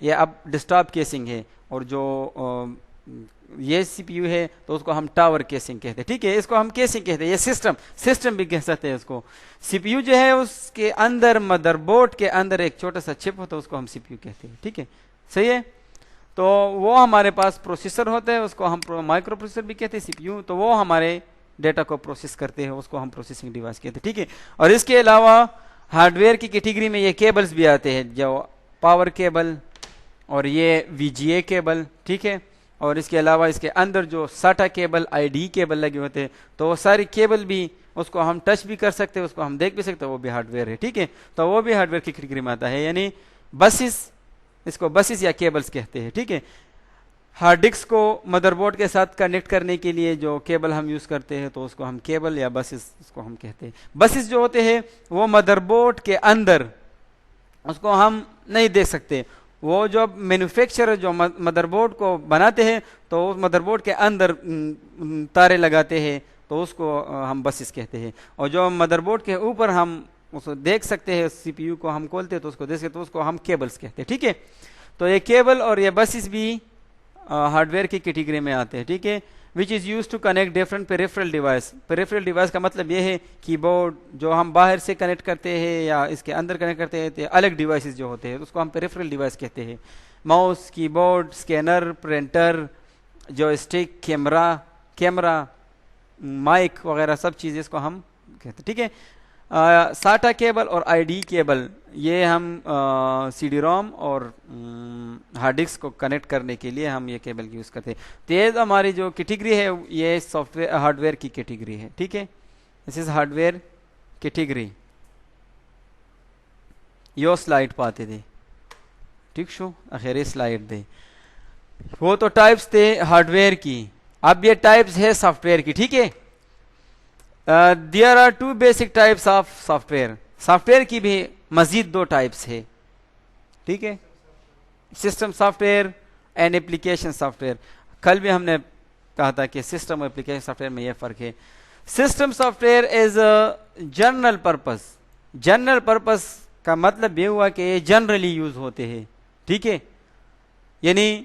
یہ اب ڈیسکٹاپ کیسنگ ہے، اور جو یہ سی پی یو ہے تو اس کو ہم ٹاور کیسنگ کہتے ہیں، ٹھیک ہے، اس کو ہم کیسنگ کہتے ہیں، یہ سسٹم بھی کہہ سکتے ہیں اس کو. سی پی یو جو ہے اس کے اندر مدر بورڈ کے اندر ایک چھوٹا سا چپ ہوتا ہے، اس کو ہم سی پی یو کہتے ہیں، ٹھیک ہے، صحیح ہے. تو وہ ہمارے پاس پروسیسر ہوتا ہے، اس کو ہم مائکرو پروسیسر بھی کہتے ہیں، سی پی یو، تو وہ ہمارے ڈیٹا کو پروسیس کرتے ہیں، اس کو ہم پروسیسنگ ڈیوائس کہتے ہیں، ٹھیک ہے. اور اس کے علاوہ ہارڈ ویئر کی کیٹیگری میں یہ کیبلز بھی آتے ہیں، جو پاور کیبل اور یہ وی جی اے کیبل، ٹھیک ہے. اور اس کے علاوہ اس کے اندر جو ساٹا کیبل، آئی ڈی کیبل لگے ہوتے ہیں، تو وہ ساری کیبل بھی اس کو ہم ٹچ بھی کر سکتے ہیں، اس کو ہم دیکھ بھی سکتے ہیں، وہ بھی ہارڈ ویئر ہے، ٹھیک ہے. تو وہ بھی ہارڈ ویئر کی کیٹیگری میں آتا ہے، یعنی بسز، اس کو بسز یا کیبلز کہتے ہیں، ٹھیک ہے. ہارڈ ڈسک کو مدر بورڈ کے ساتھ کنیکٹ کرنے کے لیے جو کیبل ہم یوز کرتے ہیں تو اس کو ہم کیبل یا بسز اس کو ہم کہتے ہیں. بسز جو ہوتے ہیں وہ مدر بورڈ کے اندر، اس کو ہم نہیں دیکھ سکتے، وہ جو مینوفیکچرر جو مدر بورڈ کو بناتے ہیں تو اس مدر بورڈ کے اندر تارے لگاتے ہیں، تو اس کو ہم بسز کہتے ہیں. اور جو مدر بورڈ کے اوپر ہم اس کو دیکھ سکتے ہیں، سی پی یو کو ہم کھولتے ہیں تو اس کو دیکھ سکتے، تو اس کو ہم کیبلز کہتے ہیں، ٹھیک ہے. تو یہ کیبل اور یہ بسز بھی ہارڈ ویئر کی کیٹیگری میں آتے ہیں، ٹھیک ہے. Which is use to connect different peripheral device. Peripheral device کا مطلب یہ ہے کی بورڈ جو ہم باہر سے کنیکٹ کرتے ہیں یا اس کے اندر کنیکٹ کرتے ہیں، تو الگ ڈیوائسز جو ہوتے ہیں اس کو ہم پیریفرل ڈیوائس کہتے ہیں. ماؤس، کی بورڈ، اسکینر، پرنٹر، جو اسٹک، کیمرہ، مائک وغیرہ سب چیزیں اس کو ہم کہتے ہیں، ٹھیک ہے. ساٹا کیبل اور آئی ڈی کیبل یہ ہم سی ڈی روم اور ہارڈ ڈسک کو کنیکٹ کرنے کے لیے ہم یہ کیبل یوز کرتے ہیں. تو یہ ہماری جو کیٹیگری ہے یہ سافٹ ویئر ہارڈ ویئر کی کیٹیگری ہے، ٹھیک ہے. دس از ہارڈ ویئر کیٹیگری. یہ سلائڈ پاتے تھے، ٹھیک شو اخیر سلائڈ دے، وہ تو ٹائپس تھے ہارڈ ویئر کی. اب یہ ٹائپس ہے سافٹ ویئر کی، ٹھیک ہے. There are two basic types of software. Software کی بھی مزید دو ٹائپس ہے، ٹھیک ہے. System software and application software. کل بھی ہم نے کہا تھا کہ سسٹم اور اپلیکیشن سافٹ ویئر میں یہ فرق ہے. System soft where is general purpose. General purpose کا مطلب یہ ہوا کہ یہ جنرلی یوز ہوتے ہیں، ٹھیک ہے. یعنی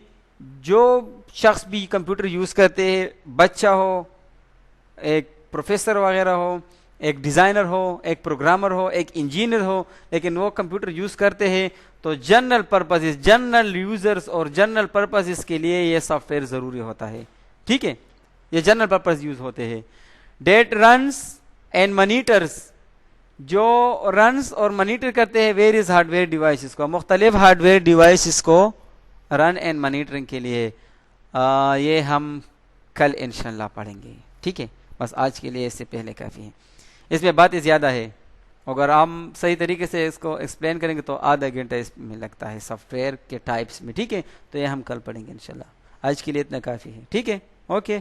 جو شخص بھی کمپیوٹر یوز کرتے ہیں، بچہ ہو، ایک پروفیسر وغیرہ ہو، ایک ڈیزائنر ہو، ایک پروگرامر ہو، ایک انجینئر ہو، لیکن وہ کمپیوٹر یوز کرتے ہیں تو جنرل پرپز، جنرل یوزرز اور جنرل پرپز کے لیے یہ سافٹ ویئر ضروری ہوتا ہے، ٹھیک ہے. یہ جنرل پرپز یوز ہوتے ہیں. ڈیٹ رنس اینڈ مانیٹرز، جو رنس اور مانیٹر کرتے ہیں ویریز ہارڈ ویئر ڈیوائسز کو، مختلف ہارڈ ویئر ڈیوائسز کو رن اینڈ مانیٹرنگ کے لیے. یہ ہم کل انشاءاللہ پڑھیں گے، ٹھیک ہے. بس آج کے لیے اس سے پہلے کافی ہے. اس میں باتیں زیادہ ہے، اگر ہم صحیح طریقے سے اس کو ایکسپلین کریں گے تو آدھا گھنٹہ اس میں لگتا ہے سافٹ ویئر کے ٹائپس میں، ٹھیک ہے. تو یہ ہم کل پڑھیں گے انشاءاللہ. آج کے لیے اتنا کافی ہے، ٹھیک ہے. اوکے.